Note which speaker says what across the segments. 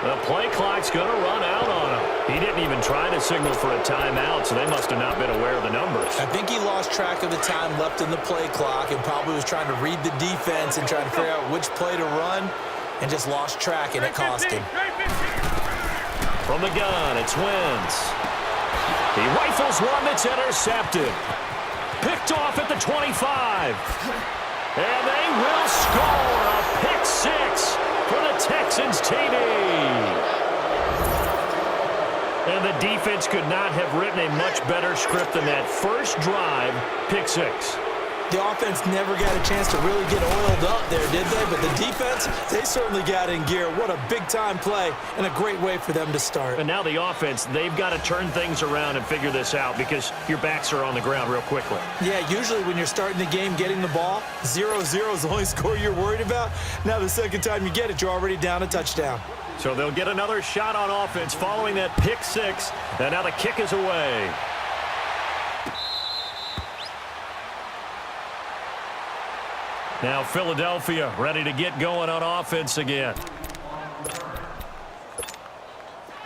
Speaker 1: The play clock's going to run out on him. He didn't even try to signal for a timeout, so they must have not been aware of the numbers.
Speaker 2: I think he lost track of the time left in the play clock and probably was trying to read the defense and trying to figure out which play to run and just lost track, and it cost him.
Speaker 1: From the gun, it's Wentz. He rifles one that's intercepted. Picked off at the 25. And they will score a pick six for the Texans TD. And the defense could not have written a much better script than that first drive, pick six.
Speaker 2: The offense never got a chance to really get oiled up there, did they? But the defense, they certainly got in gear. What a big-time play and a great way for them to start.
Speaker 1: And now the offense, they've got to turn things around and figure this out because your backs are on the ground real quickly.
Speaker 2: Yeah, usually when you're starting the game getting the ball, 0-0 is the only score you're worried about. Now the second time you get it, you're already down a touchdown.
Speaker 1: So they'll get another shot on offense following that pick six. And now the kick is away. Now Philadelphia ready to get going on offense again.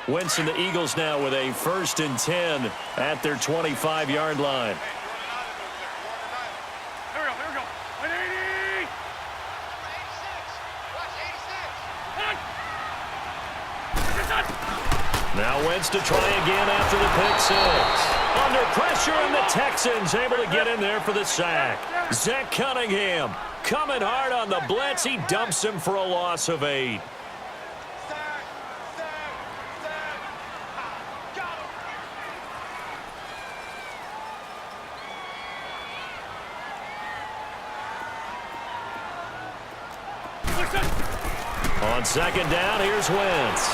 Speaker 1: Wentz and the Eagles now with a 1st and 10 at their 25-yard line.
Speaker 3: Here we go. 180.
Speaker 1: Now Wentz to try again after the pick six. Under pressure, and the Texans able to get in there for the sack. Zach Cunningham coming hard on the blitz. He dumps him for a loss of 8. On second down, here's Wentz.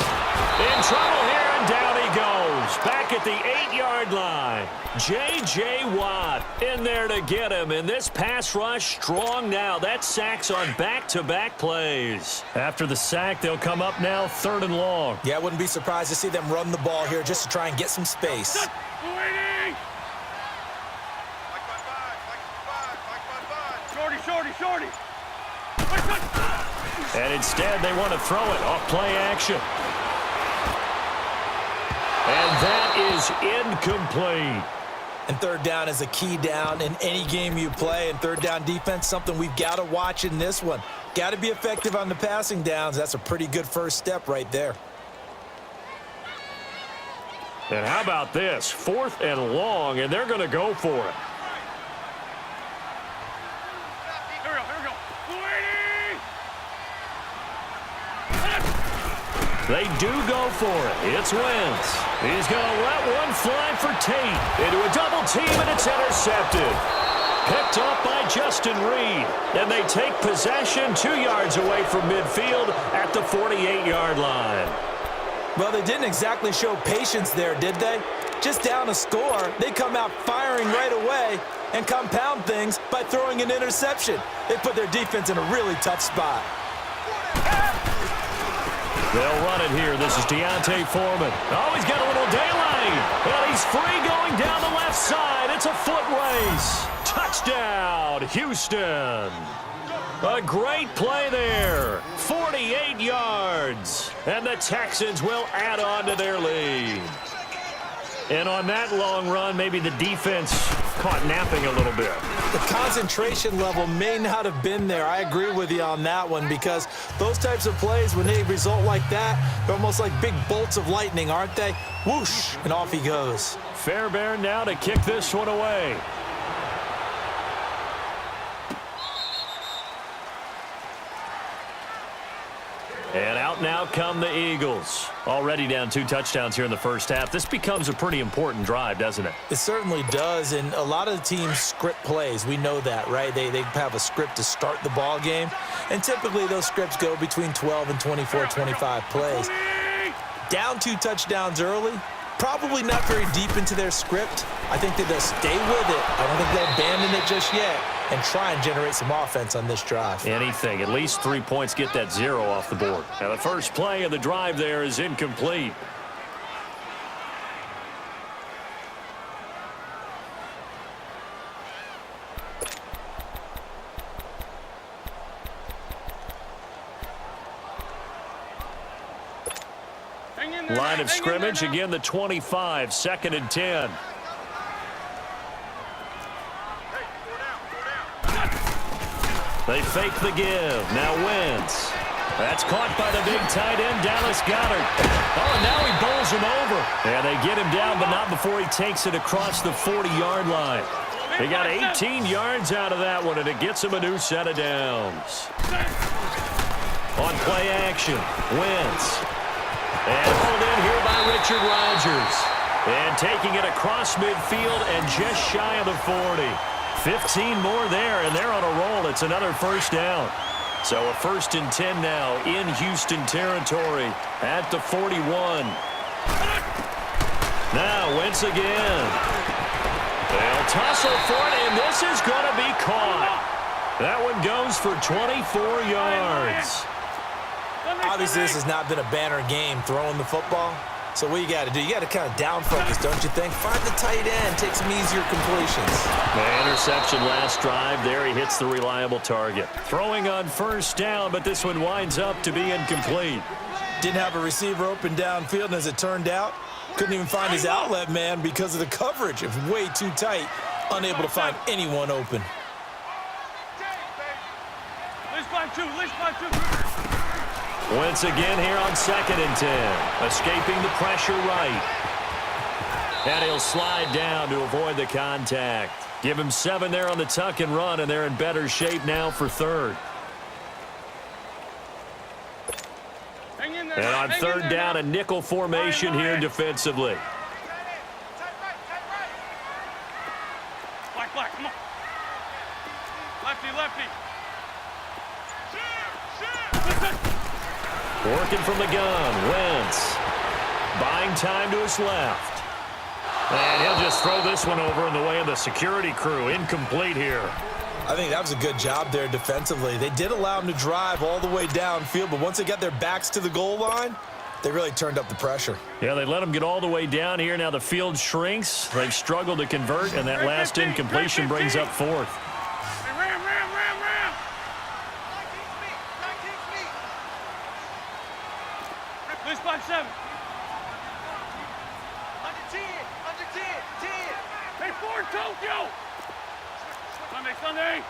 Speaker 1: In trouble here, and down he goes. Back at the 8-yard line. J.J. Watt in there to get him. And this pass rush strong now. That sack's on back-to-back plays. After the sack, they'll come up now 3rd and long.
Speaker 2: Yeah, I wouldn't be surprised to see them run the ball here just to try and get some space.
Speaker 3: Shorty.
Speaker 1: And instead, they want to throw it off play action. And that is incomplete.
Speaker 2: And 3rd down is a key down in any game you play. And 3rd down defense, something we've got to watch in this one. Got to be effective on the passing downs. That's a pretty good first step right there.
Speaker 1: And how about this? 4th and long, and they're going to go for it.
Speaker 3: Here we go. 280.
Speaker 1: They do go for it. It's Wentz. He's going to let one fly for Tate. Into a double team, and it's intercepted. Picked up by Justin Reed. And they take possession 2 yards away from midfield at the 48-yard line.
Speaker 2: Well, they didn't exactly show patience there, did they? Just down a score, they come out firing right away and compound things by throwing an interception. They put their defense in a really tough spot.
Speaker 1: They'll run it here. This is Deontay Foreman. Oh, he's got a little daylight. And he's free going down the left side. It's a foot race. Touchdown, Houston. A great play there. 48 yards. And the Texans will add on to their lead. And on that long run, maybe the defense caught napping a little bit.
Speaker 2: The concentration level may not have been there. I agree with you on that one because those types of plays, when they result like that, they're almost like big bolts of lightning, aren't they? Whoosh, and off he goes.
Speaker 1: Fairbairn now to kick this one away. And out now come the Eagles. Already down 2 touchdowns here in the first half. This becomes a pretty important drive, doesn't it?
Speaker 2: It certainly does, and a lot of the teams script plays. We know that, right? They have a script to start the ball game, and typically those scripts go between 12 and 24, 25 plays. Down 2 touchdowns early, probably not very deep into their script. I think that they'll stay with it. I don't think they'll abandon it just yet and try and generate some offense on this drive.
Speaker 1: Anything. At least 3 points, get that 0 off the board. Now the first play of the drive there is incomplete.
Speaker 3: Hang in there,
Speaker 1: Line of
Speaker 3: hang in there
Speaker 1: scrimmage,
Speaker 3: now.
Speaker 1: again the 25, 2nd and 10. They fake the give. Now Wentz. That's caught by the big tight end, Dallas Goedert. Oh, and now he bowls him over. And they get him down, but not before he takes it across the 40-yard line. He got 18 yards out of that one, and it gets him a new set of downs. On play action, Wentz. And hauled in here by Richard Rodgers. And taking it across midfield and just shy of the 40. 15 more there, and they're on a roll. It's another first down. So a 1st and 10 now in Houston territory at the 41. Now Wentz again. They'll tussle for it, and this is going to be caught. That one goes for 24 yards.
Speaker 2: Obviously, this has not been a banner game throwing the football. So what you got to do, you got to kind of down focus, don't you think? Find the tight end, take some easier completions.
Speaker 1: The interception last drive. There he hits the reliable target. Throwing on 1st down, but this one winds up to be incomplete.
Speaker 2: Didn't have a receiver open downfield, and as it turned out, couldn't even find his outlet man because of the coverage. It was way too tight, unable to find anyone open.
Speaker 3: List by two.
Speaker 1: Wentz again here on 2nd and 10. Escaping the pressure right. And he'll slide down to avoid the contact. Give him 7 there on the tuck and run, and they're in better shape now for 3rd.
Speaker 3: Hang in there.
Speaker 1: And on 3rd down, a nickel formation here defensively.
Speaker 3: Black, come on. Lefty.
Speaker 1: Working from the gun, Wentz. Buying time to his left. And he'll just throw this one over in the way of the security crew. Incomplete here.
Speaker 2: I think that was a good job there defensively. They did allow him to drive all the way downfield, but once they got their backs to the goal line, they really turned up the pressure.
Speaker 1: Yeah, they let him get all the way down here. Now the field shrinks. They've struggled to convert, and that last incompletion brings up 4th.
Speaker 3: Hey, ram. List by 7. Under 10. Hey, 4 Tokyo. Sunday.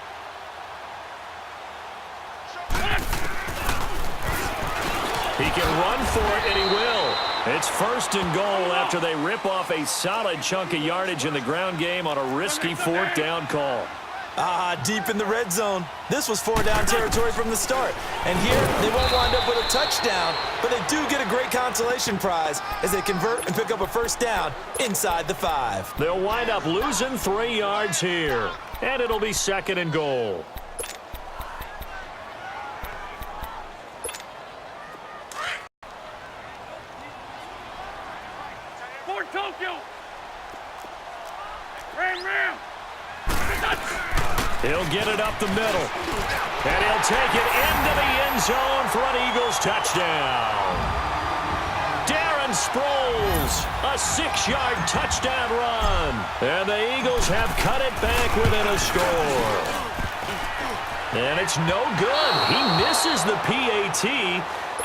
Speaker 1: He can run for it, and he will. It's 1st and goal after they rip off a solid chunk of yardage in the ground game on a risky 4th down call.
Speaker 2: Deep in the red zone. This was 4-down territory from the start. And here, they won't wind up with a touchdown, but they do get a great consolation prize as they convert and pick up a 1st down inside the 5.
Speaker 1: They'll wind up losing 3 yards here, and it'll be 2nd and goal.
Speaker 3: For Tokyo. Ram.
Speaker 1: He'll get it up the middle. And he'll take it into the end zone for an Eagles touchdown. Darren Sproles, a 6-yard touchdown run. And the Eagles have cut it back within a score. And it's no good. He misses the PAT.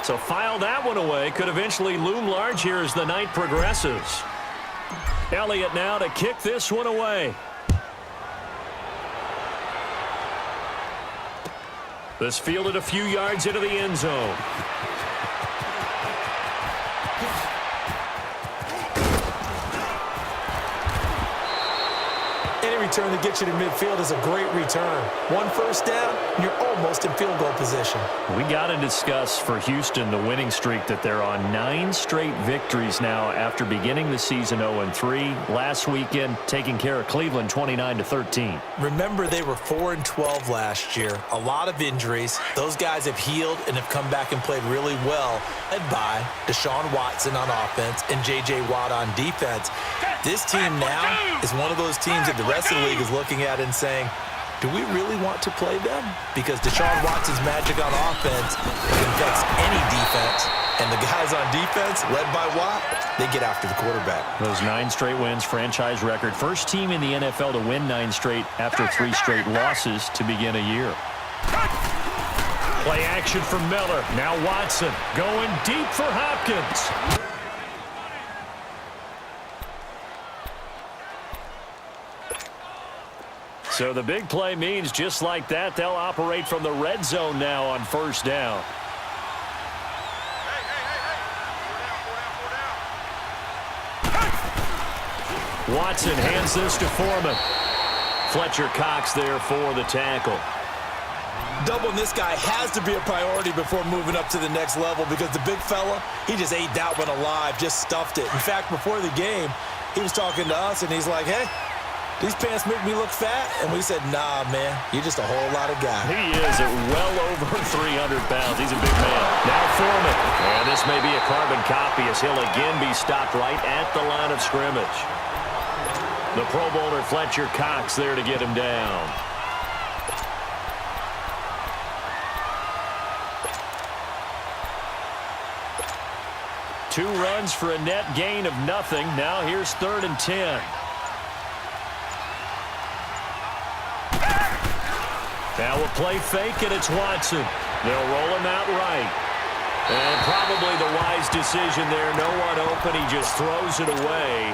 Speaker 1: So file that one away. Could eventually loom large here as the night progresses. Elliott now to kick this one away. This fielded a few yards into the end zone.
Speaker 2: Any return that gets you to midfield is a great return. 1 1st down, and you're almost in field goal position.
Speaker 1: We got to discuss for Houston the winning streak that they're on 9 straight victories now after beginning the season 0-3. Last weekend, taking care of Cleveland 29-13.
Speaker 2: Remember, they were 4-12 last year. A lot of injuries. Those guys have healed and have come back and played really well, led by Deshaun Watson on offense and J.J. Watt on defense. This team now is one of those teams that the rest of the league is looking at and saying, do we really want to play them? Because Deshaun Watson's magic on offense infects any defense, and the guys on defense, led by Watt, they get after the quarterback.
Speaker 1: Those 9 straight wins, franchise record. First team in the NFL to win 9 straight after 3 straight losses to begin a year. Play action for Miller. Now Watson going deep for Hopkins. So the big play means just like that, they'll operate from the red zone now on first down. Watson hands this to Foreman. Fletcher Cox there for the tackle.
Speaker 2: Doubling this guy has to be a priority before moving up to the next level because the big fella, he just ate that one alive, just stuffed it. In fact, before the game, he was talking to us, and he's like, hey, these pants make me look fat. And we said, nah, man, you're just a whole lot of guy.
Speaker 1: He is at well over 300 pounds. He's a big man. Now Foreman. And this may be a carbon copy as he'll again be stopped right at the line of scrimmage. The Pro Bowler Fletcher Cox there to get him down. Two runs for a net gain of nothing. Now here's 3rd and 10. Now a play fake, and it's Watson. They'll roll him out right. And probably the wise decision there. No one open. He just throws it away.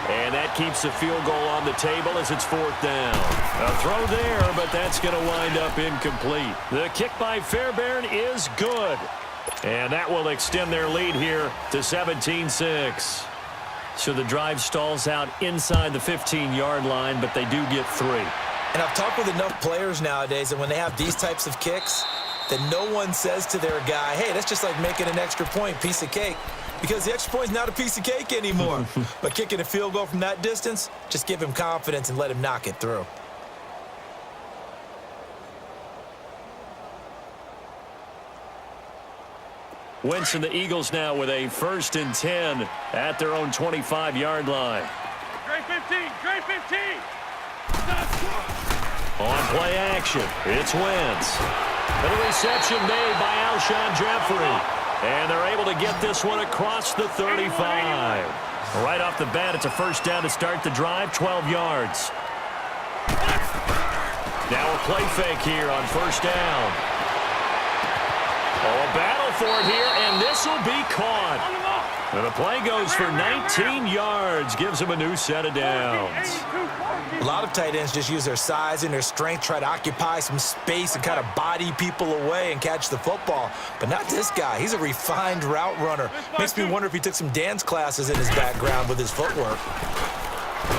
Speaker 1: And that keeps the field goal on the table as it's 4th down. A throw there, but that's going to wind up incomplete. The kick by Fairbairn is good. And that will extend their lead here to 17-6. So the drive stalls out inside the 15-yard line, but they do get 3.
Speaker 2: And I've talked with enough players nowadays that when they have these types of kicks, that no one says to their guy, hey, that's just like making an extra point, piece of cake. Because the extra point is not a piece of cake anymore. But kicking a field goal from that distance, just give him confidence and let him knock it through.
Speaker 1: Wentz and the Eagles now with a 1st and 10 at their own 25-yard line.
Speaker 3: Trey 15, Trey 15.
Speaker 1: On play action, it's Wentz. And the reception made by Alshon Jeffrey. And they're able to get this one across the 35. Right off the bat, it's a 1st down to start the drive, 12 yards. Now a play fake here on 1st down. Oh, a battle for it here, and this will be caught. And the play goes for 19 yards, gives him a new set of downs.
Speaker 2: A lot of tight ends just use their size and their strength, try to occupy some space and kind of body people away and catch the football. But not this guy. He's a refined route runner. Makes me wonder if he took some dance classes in his background with his footwork.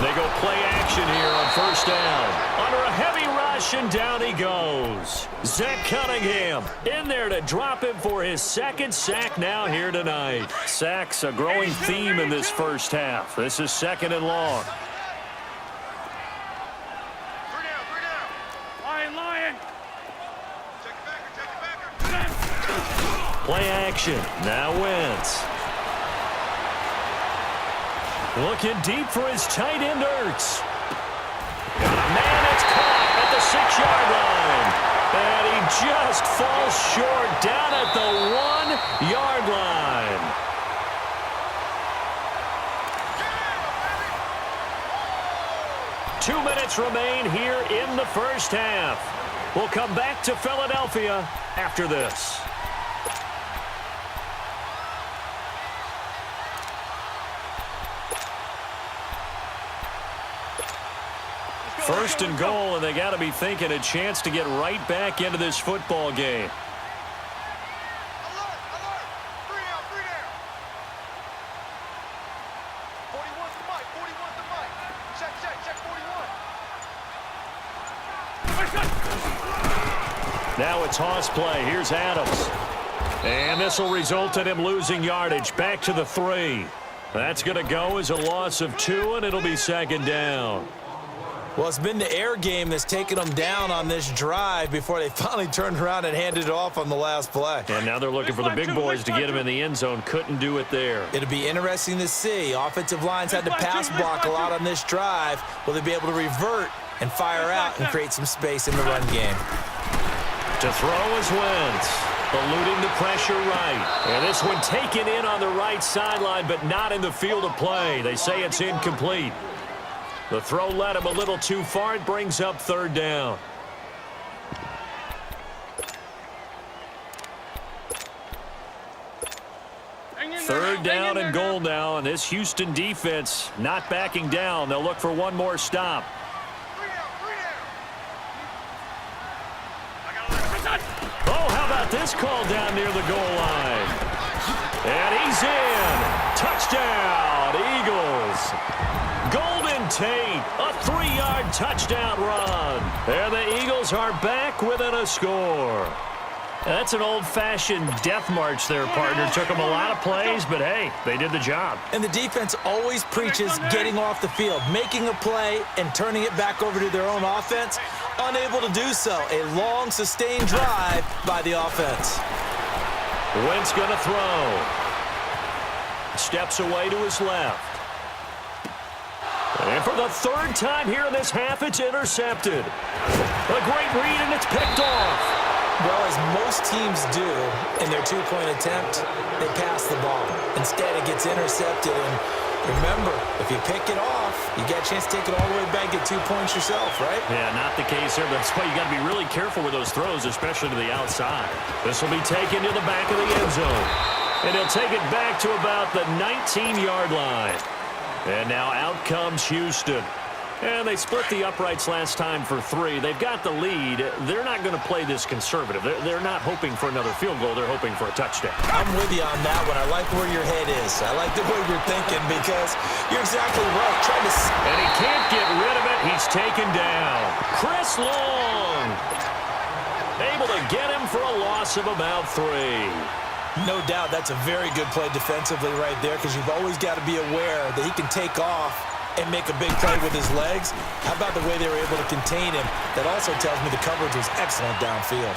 Speaker 1: They go play action here on 1st down. Under a heavy rush, and down he goes. Zach Cunningham in there to drop him for his 2nd sack now here tonight. Sacks a growing theme in this first half. This is 2nd and long.
Speaker 3: Lion.
Speaker 1: Play action. Now Wentz. Looking deep for his tight end, Ertz. Got a man, it's caught at the 6-yard line. And he just falls short down at the 1-yard line. Two minutes remain here in the first half. We'll come back to Philadelphia after this. First and goal, and they got to be thinking a chance to get right back into this football game.
Speaker 3: Alert, alert. 3 down, 3 down. 41's the mic, 41's the mic. Check 41.
Speaker 1: Now it's Hoss play. Here's Adams. And this will result in him losing yardage. Back to the 3. That's going to go as a loss of 2, and it'll be 2nd down.
Speaker 2: Well, it's been the air game that's taken them down on this drive before they finally turned around and handed it off on the last play.
Speaker 1: And now they're looking for the big boys to get him in the end zone. Couldn't do it there.
Speaker 2: It'll be interesting to see. Offensive lines had to pass block a lot on this drive. Will they be able to revert and fire out and create some space in the run game?
Speaker 1: To throw is Wentz. Eluding the pressure right. And this one taken in on the right sideline, but not in the field of play. They say it's incomplete. The throw led him a little too far. It brings up 3rd down. Third down and goal now, and this Houston defense not backing down. They'll look for one more stop.
Speaker 3: 3 down, 3 down.
Speaker 1: this call down near the goal line. And he's in. Touchdown, Eagles. Golden Tate, a 3-yard touchdown run. And the Eagles are back within a score. That's an old-fashioned death march there, partner. Took them a lot of plays, but, hey, they did the job.
Speaker 2: And the defense always preaches getting off the field, making a play, and turning it back over to their own offense. Unable to do so. A long, sustained drive by the offense.
Speaker 1: Wentz going to throw. Steps away to his left. And for the third time here in this half, it's intercepted. A great read, and it's picked off.
Speaker 2: Well, as most teams do in their two-point attempt, they pass the ball. Instead, it gets intercepted. And remember, if you pick it off, you get a chance to take it all the way back, get 2 points yourself, right?
Speaker 1: Yeah, not the case here. That's why you got to be really careful with those throws, especially to the outside. This will be taken to the back of the end zone. And he'll take it back to about the 19-yard line. And now out comes Houston. And they split the uprights last time for 3. They've got the lead. They're not going to play this conservative. They're not hoping for another field goal. They're hoping for a touchdown.
Speaker 2: I'm with you on that one. I like where your head is. I like the way you're thinking because you're exactly right.
Speaker 1: And he can't get rid of it. He's taken down. Chris Long able to get him for a loss of about 3.
Speaker 2: No doubt that's a very good play defensively right there because you've always got to be aware that he can take off and make a big play with his legs. How about the way they were able to contain him? That also tells me the coverage was excellent downfield.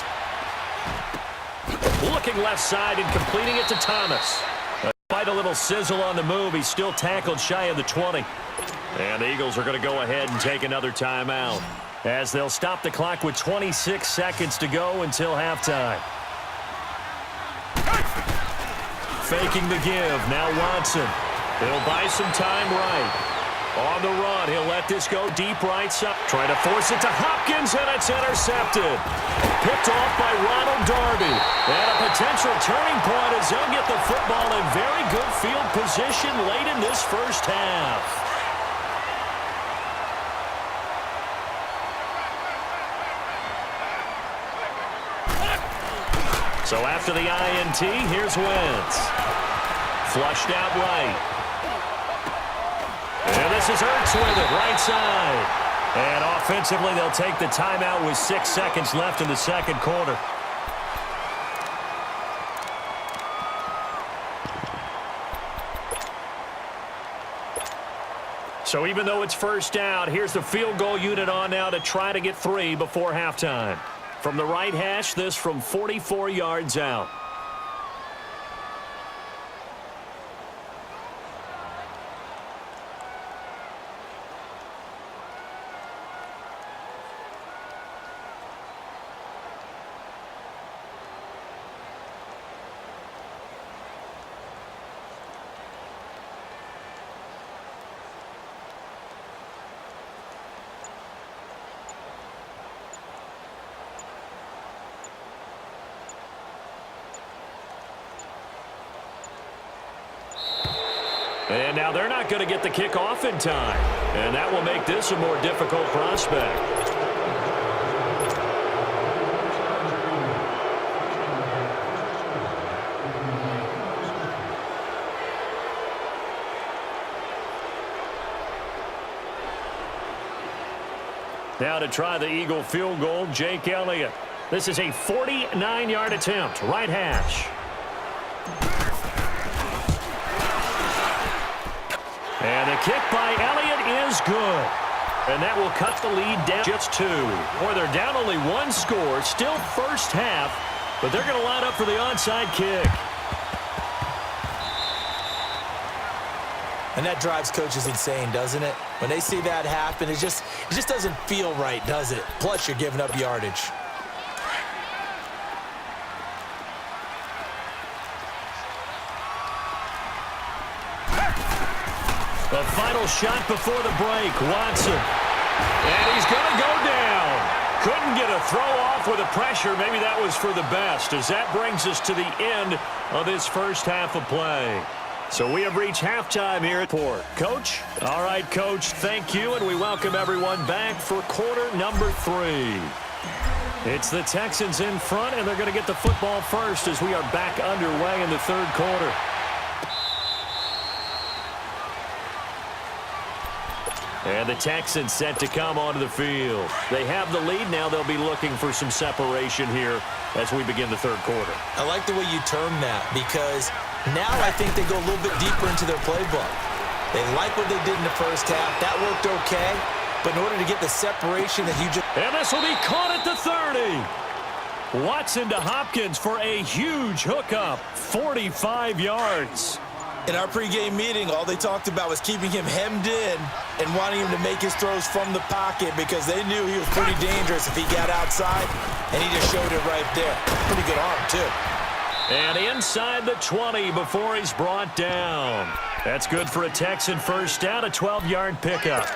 Speaker 1: Looking left side and completing it to Thomas. Quite a little sizzle on the move. He's still tackled shy of the 20. And the Eagles are going to go ahead and take another timeout as they'll stop the clock with 26 seconds to go until halftime. Faking the give. Now Watson. He'll buy some time right. On the run, he'll let this go deep right side. Trying to force it to Hopkins, and it's intercepted. Picked off by Ronald Darby. And a potential turning point as they'll get the football in very good field position late in this first half. So after the INT, here's Wentz. Flushed out right. And this is Ertz with it, right side. And offensively, they'll take the timeout with 6 seconds left in the second quarter. So even though it's first down, here's the field goal unit on now to try to get 3 before halftime. From the right hash, this from 44 yards out. And now they're not going to get the kickoff in time. And that will make this a more difficult prospect. Now to try the Eagle field goal, Jake Elliott. This is a 49-yard attempt, right hash. And the kick by Elliott is good. And that will cut the lead down just 2. Boy, they're down only 1 score, still first half, but they're going to line up for the onside kick.
Speaker 2: And that drives coaches insane, doesn't it? When they see that happen, it just doesn't feel right, does it? Plus, you're giving up yardage.
Speaker 1: The final shot before the break, Watson. And he's going to go down. Couldn't get a throw off with the pressure. Maybe that was for the best, as that brings us to the end of this first half of play. So we have reached halftime here at Port. Coach? All right, Coach, thank you, and we welcome everyone back for quarter number 3. It's the Texans in front, and they're going to get the football first as we are back underway in the third quarter. And the Texans set to come onto the field. They have the lead now. They'll be looking for some separation here as we begin the third quarter.
Speaker 2: I like the way you term that because now I think they go a little bit deeper into their playbook. They like what they did in the first half. That worked okay. But in order to get the separation that you just...
Speaker 1: And this will be caught at the 30. Watson to Hopkins for a huge hookup. 45 yards.
Speaker 2: In our pregame meeting, all they talked about was keeping him hemmed in and wanting him to make his throws from the pocket because they knew he was pretty dangerous if he got outside, and he just showed it right there. Pretty good arm, too.
Speaker 1: And inside the 20 before he's brought down. That's good for a Texan first down, a 12-yard pickup.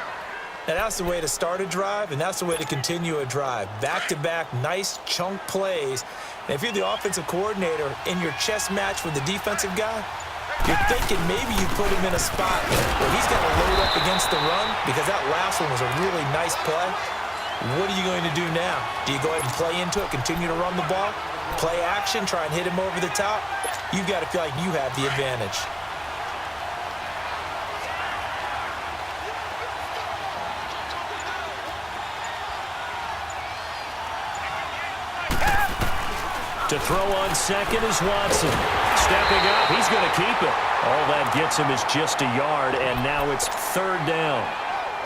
Speaker 2: And that's the way to start a drive, and that's the way to continue a drive. Back-to-back, nice chunk plays. And if you're the offensive coordinator in your chess match with the defensive guy, you're thinking maybe you put him in a spot where he's got to load up against the run because that last one was a really nice play. What are you going to do now? Do you go ahead and play into it, continue to run the ball, play action, try and hit him over the top? You've got to feel like you have the advantage.
Speaker 1: To throw on second is Watson. Stepping up, he's going to keep it. All that gets him is just a yard, and now it's third down.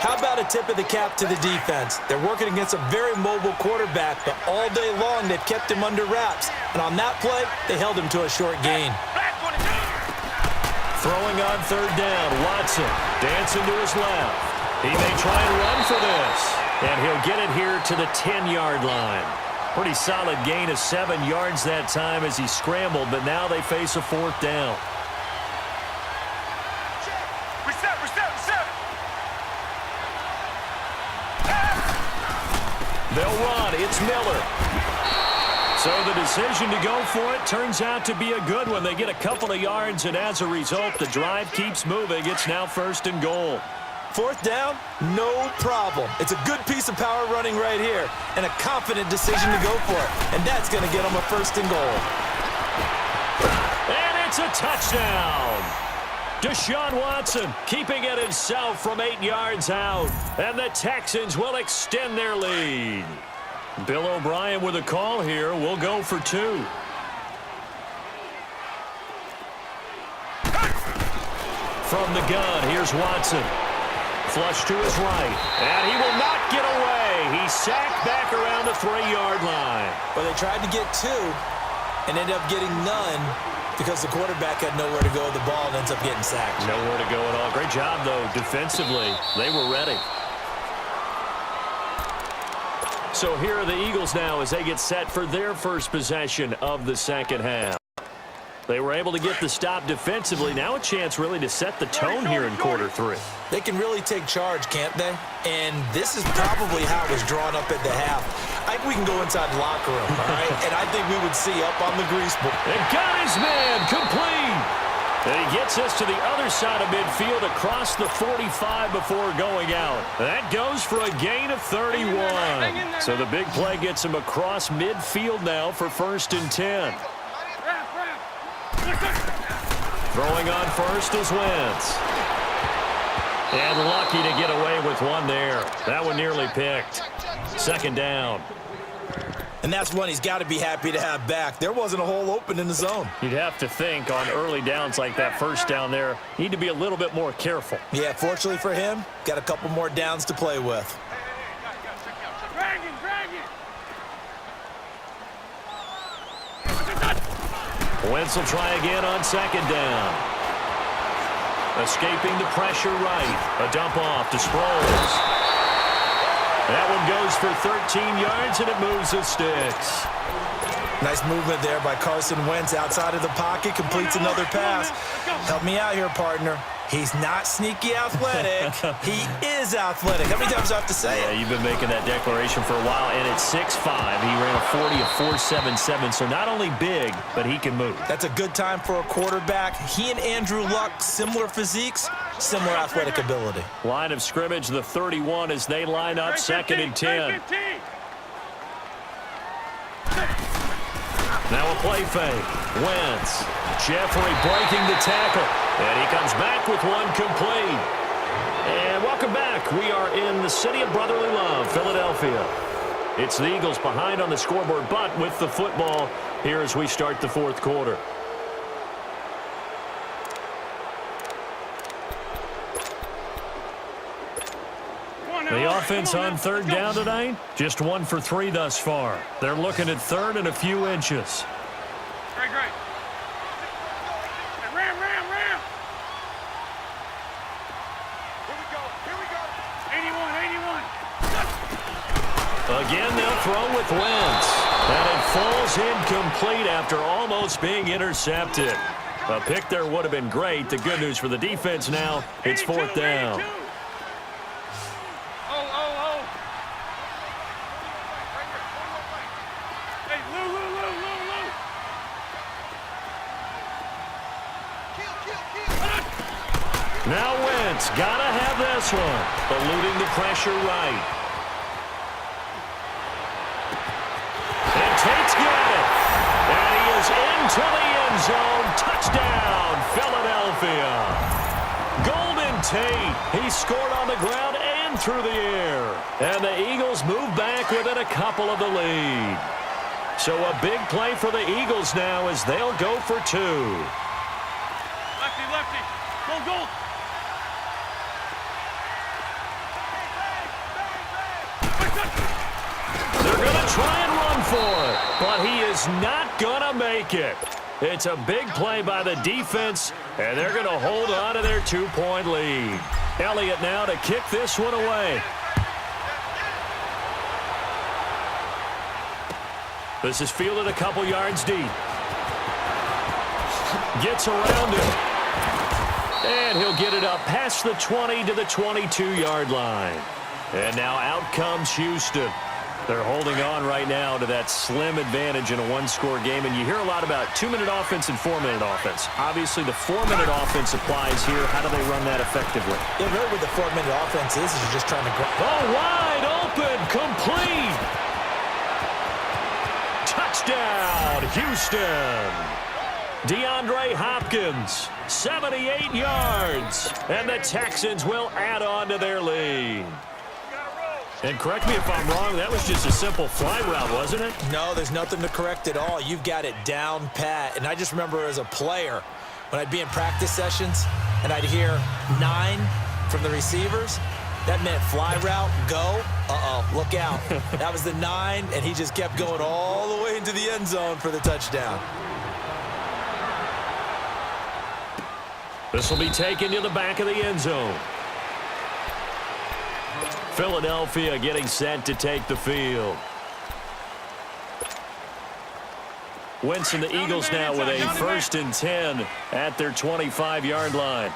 Speaker 2: How about a tip of the cap to the defense? They're working against a very mobile quarterback, but all day long they've kept him under wraps. And on that play, they held him to a short gain.
Speaker 1: Throwing on third down, Watson dancing to his left. He may try and run for this, and he'll get it here to the 10-yard line. Pretty solid gain of 7 yards that time as he scrambled, but now they face a fourth down.
Speaker 3: Reset.
Speaker 1: They'll run. It's Miller. So the decision to go for it turns out to be a good one. They get a couple of yards, and as a result, the drive keeps moving. It's now first and goal.
Speaker 2: Fourth down, no problem. It's a good piece of power running right here and a confident decision to go for it. And that's going to get them a first and goal.
Speaker 1: And it's a touchdown. Deshaun Watson keeping it himself from 8 yards out. And the Texans will extend their lead. Bill O'Brien with a call here. We'll go for 2. From the gun, here's Watson. Flush to his right, and he will not get away. He's sacked back around the 3-yard line.
Speaker 2: Well, they tried to get 2 and ended up getting none because the quarterback had nowhere to go with the ball and ends up getting sacked.
Speaker 1: Nowhere to go at all. Great job, though, defensively. They were ready. So here are the Eagles now as they get set for their first possession of the second half. They were able to get the stop defensively. Now a chance really to set the tone here in quarter 3.
Speaker 2: They can really take charge, can't they? And this is probably how it was drawn up at the half. I think we can go inside the locker room, all right? And I think we would see up on the grease board.
Speaker 1: And got his man complete. And he gets us to the other side of midfield across the 45 before going out. That goes for a gain of 31. So the big play gets him across midfield now for first and 10. Throwing on first is Wentz. And lucky to get away with one there. That one nearly picked. Second down.
Speaker 2: And that's one he's got to be happy to have back. There wasn't a hole open in the zone.
Speaker 1: You'd have to think on early downs like that first down there, need to be a little bit more careful.
Speaker 2: Yeah, fortunately for him, got a couple more downs to play with.
Speaker 1: Wentz will try again on second down. Escaping the pressure right. A dump off to Sproles. That one goes for 13 yards, and it moves the sticks.
Speaker 2: Nice movement there by Carson Wentz outside of the pocket. Completes another pass. Help me out here, partner. He's not sneaky athletic. He is athletic. How many times do I have to say it?
Speaker 1: Yeah, you've been making that declaration for a while, and at 6'5", he ran a 40 of 4.77, so not only big, but he can move.
Speaker 2: That's a good time for a quarterback. He and Andrew Luck, similar physiques, similar athletic ability.
Speaker 1: Line of scrimmage, the 31 as they line up second and 10. Now a play fake. Wentz. Jeffrey breaking the tackle. And he comes back with one complete. And welcome back. We are in the city of brotherly love, Philadelphia. It's the Eagles behind on the scoreboard, but with the football here as we start the fourth quarter. The offense on third down tonight, just 1 for 3 thus far. They're looking at third and a few inches.
Speaker 4: Great. Ram.
Speaker 3: Here we go.
Speaker 4: 81.
Speaker 1: Again, they'll throw with Wentz. And it falls incomplete after almost being intercepted. A pick there would have been great. The good news for the defense now, it's fourth down.
Speaker 4: 82. Hey, Lou.
Speaker 1: Now Wentz, gotta have this one. Eluding the pressure right. And Tate's got it. And he is into the end zone. Touchdown, Philadelphia. Golden Tate. He scored on the ground and through the air. And the Eagles move back within a couple of the lead. So a big play for the Eagles now as they'll go for 2.
Speaker 4: Lefty. Goal.
Speaker 1: They're going to try and run for it, but he is not going to make it. It's a big play by the defense, and they're going to hold on to their 2-point lead. Elliott now to kick this one away. This is fielded a couple yards deep. Gets around it. And he'll get it up past the 20 to the 22-yard line. And now out comes Houston. They're holding on right now to that slim advantage in a one-score game. And you hear a lot about 2-minute offense and 4-minute offense. Obviously, the 4-minute offense applies here. How do they run that effectively?
Speaker 2: Yeah, really what the 4-minute offense is you're just trying to...
Speaker 1: Oh, wide open, complete. Touchdown, Houston. Deandre Hopkins, 78 yards. And the Texans will add on to their lead. And correct me if I'm wrong, that was just a simple fly route, wasn't it?
Speaker 2: No, there's nothing to correct at all. You've got it down pat. And I just remember as a player, when I'd be in practice sessions and I'd hear 9 from the receivers, that meant fly route, go. Look out. That was the 9, and he just kept going all the way into the end zone for the touchdown.
Speaker 1: This will be taken to the back of the end zone. Philadelphia getting set to take the field. Wentz and the Eagles now with a 1st and 10 at their 25-yard line.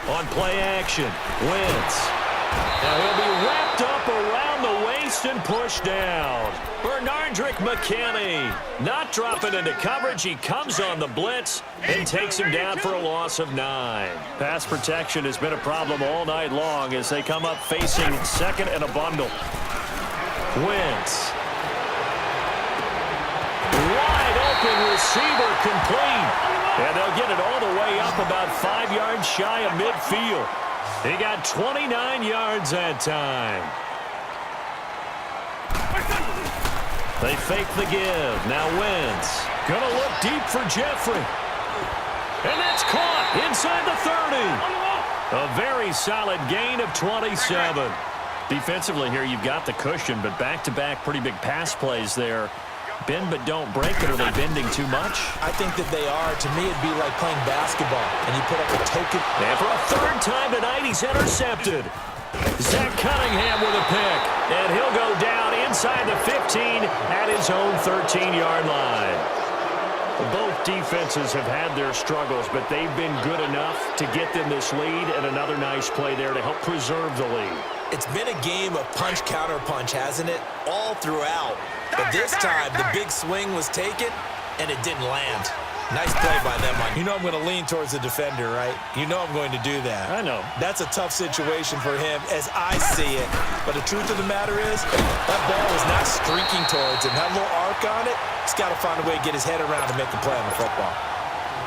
Speaker 1: On play action, Wentz. Now he'll be wrapped up around the waist and pushed down. Bernardrick McKinney not dropping into coverage. He comes on the blitz and takes him down for a loss of 9. Pass protection has been a problem all night long as they come up facing 2nd and a bundle. Wentz. Wide open receiver complete. And they'll get it all the way up about 5 yards shy of midfield. He got 29 yards that time. They fake the give. Now Wentz. Gonna look deep for Jeffrey. And that's caught inside the 30. A very solid gain of 27. Defensively here, you've got the cushion, but back-to-back pretty big pass plays there. Bend but don't break it. Are they bending too much?
Speaker 2: I think that they are. To me, it'd be like playing basketball, and you put up a token.
Speaker 1: And for a 3rd time tonight, he's intercepted. Zach Cunningham with a pick. And he'll go down inside the 15 at his own 13-yard line. Both defenses have had their struggles, but they've been good enough to get them this lead, and another nice play there to help preserve the lead.
Speaker 2: It's been a game of punch-counter-punch, hasn't it? All throughout. But this time, the big swing was taken, and it didn't land. Nice play by them. You know I'm going to lean towards the defender, right? You know I'm going to do that.
Speaker 1: I know.
Speaker 2: That's a tough situation for him as I see it. But the truth of the matter is, that ball is not streaking towards him. That little arc on it, he's got to find a way to get his head around to make the play on the football.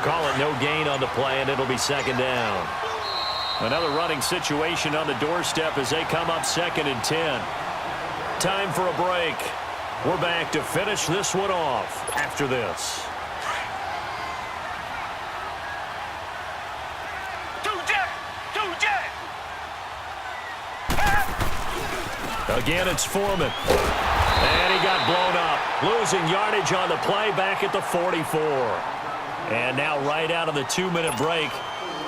Speaker 1: Call it no gain on the play, and it'll be second down. Another running situation on the doorstep as they come up 2nd and 10. Time for a break. We're back to finish this one off after this. Again, it's Foreman. And he got blown up. Losing yardage on the play back at the 44. And now right out of the 2-minute break,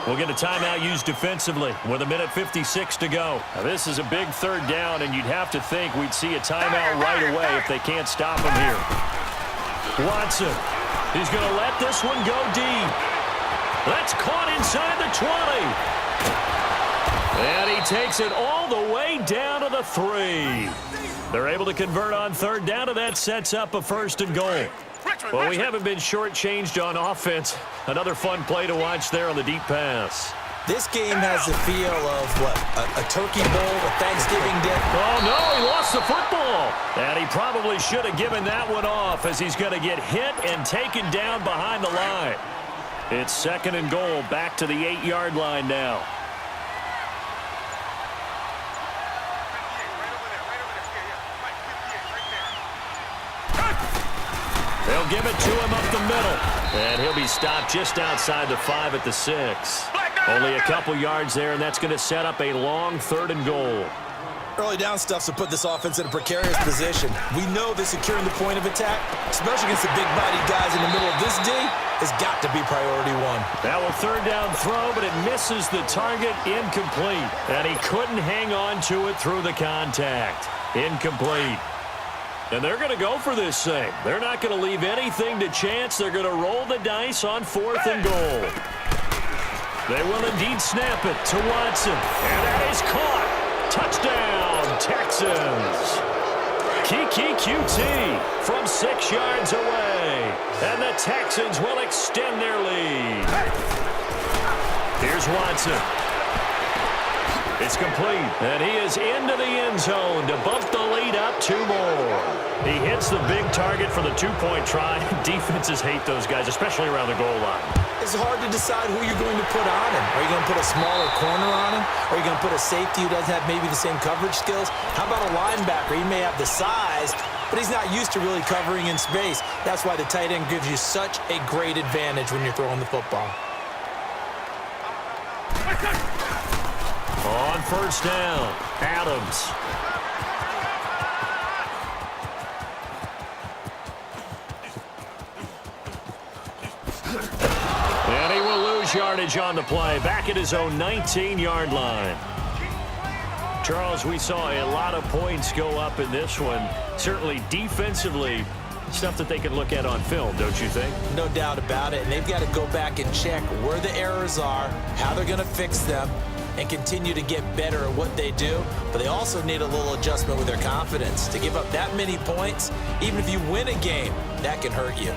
Speaker 1: we'll get a timeout used defensively with 1:56 to go. Now, this is a big 3rd down, and you'd have to think we'd see a timeout right away if they can't stop him here. Watson. He's going to let this one go deep. That's caught inside the 20. And he takes it all the way down to the 3. They're able to convert on 3rd down, and that sets up a 1st and goal. Well, we haven't been shortchanged on offense. Another fun play to watch there on the deep pass.
Speaker 2: This game has the feel of, what, a turkey bowl, a Thanksgiving dinner?
Speaker 1: Oh, no, he lost the football. And he probably should have given that one off as he's going to get hit and taken down behind the line. It's 2nd and goal, back to the 8-yard line now. They'll give it to him up the middle. And he'll be stopped just outside the 5 at the 6. Only a couple yards there, and that's going to set up a long 3rd and goal.
Speaker 2: Early down stuff to put this offense in a precarious position. We know that securing the point of attack, especially against the big-bodied guys in the middle of this D, has got to be priority 1.
Speaker 1: That will 3rd down throw, but it misses the target, incomplete. And he couldn't hang on to it through the contact. Incomplete. And they're going to go for this thing. They're not going to leave anything to chance. They're going to roll the dice on 4th and goal. They will indeed snap it to Watson. And that is caught. Touchdown, Texans. Kiki QT from 6 yards away. And the Texans will extend their lead. Here's Watson. It's complete, and he is into the end zone to bump the lead up 2 more. He hits the big target for the 2-point try. Defenses hate those guys, especially around the goal line.
Speaker 2: It's hard to decide who you're going to put on him. Are you going to put a smaller corner on him? Are you going to put a safety who doesn't have maybe the same coverage skills? How about a linebacker? He may have the size, but he's not used to really covering in space. That's why the tight end gives you such a great advantage when you're throwing the football.
Speaker 1: On 1st down, Adams. And he will lose yardage on the play, back at his own 19-yard line. Charles, we saw a lot of points go up in this one. Certainly defensively, stuff that they can look at on film, don't you think?
Speaker 2: No doubt about it, and they've got to go back and check where the errors are, how they're going to fix them, and continue to get better at what they do. But they also need a little adjustment with their confidence. To give up that many points, even if you win a game, that can hurt you.